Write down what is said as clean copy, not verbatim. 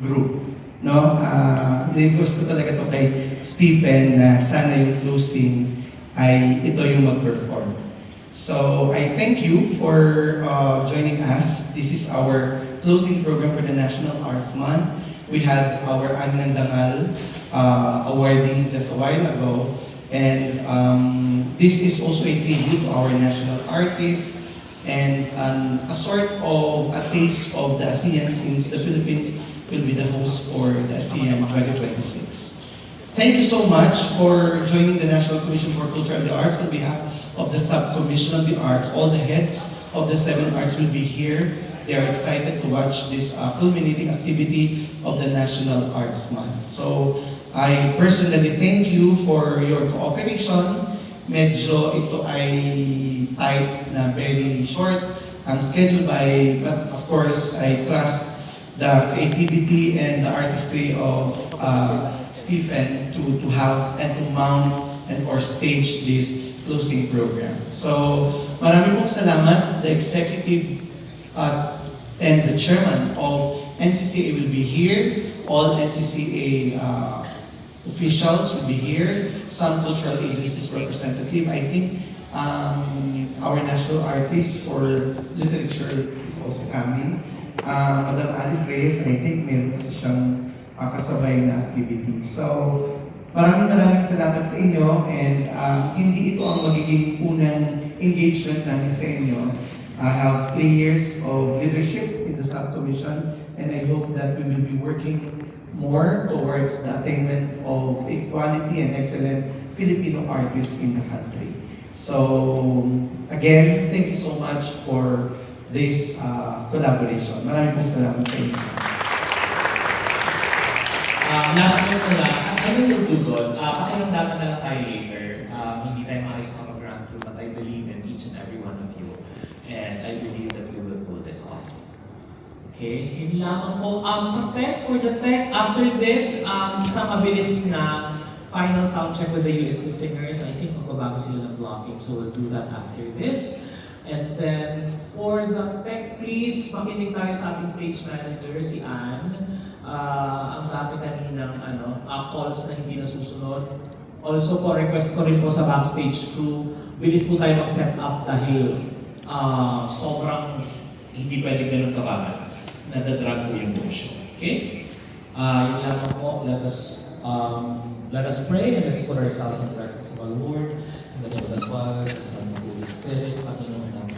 group. No? Request ko talaga to kay Stephen na sana yung closing ay ito yung mag-perform. So I thank you for joining us. This is our closing program for the National Arts Month. We had our Ani ng Dangal awarding just a while ago. And this is also a tribute to our national artists and a sort of a taste of the ASEAN since the Philippines will be the host for the ASEAN 2026. Thank you so much for joining the National Commission for Culture and the Arts on behalf of the Subcommission of the Arts. All the heads of the 7 arts will be here. They are excited to watch this culminating activity of the National Arts Month. So, I personally thank you for your cooperation. Medyo ito ay tight na very short ang schedule but of course, I trust the creativity and the artistry of Stephen to have and to mount and or stage this closing program. So, marami pong salamat. The executive and the chairman of NCCA will be here. All NCCA officials will be here. Some cultural agencies representative. I think our national artist for literature is also coming. Madam Alice Reyes, I think meron kasi siyang kasabay na activity. So, maraming salamat sa inyo and hindi ito ang magiging unang engagement namin sa inyo. I have 3 years of leadership in the subcommission and I hope that we will be working more towards the attainment of equality and excellent Filipino artists in the country. So, again, thank you so much for this collaboration. Maraming pong salamat sa inyo. Last note na lang, ano yung dugon? Pakiramdaman na lang tayo later. Hindi tayo maayos na mag-run through, but I believe in each and every one of you. And I believe that we will pull this off. Okay, yun lamang po. Sa tech, for the tech, after this, isang mabilis na final sound check with the UST singers. I think magbabago sila ng blocking, so we'll do that after this. And then, for the tech, please, makinig tayo sa ating stage manager, si Ann. Ang dami kaninang calls na hindi nasusunod. Also po, request ko rin po sa backstage crew, bilis po tayo mag-set up dahil sobrang hindi pwedeng ganun kabagal. Nadadrag po yung buong show. Okay? Yun lamang po, let us pray and let's put ourselves in the presence of our Lord. In the name of the Father, the Son, and the Holy Spirit. Panginoon namin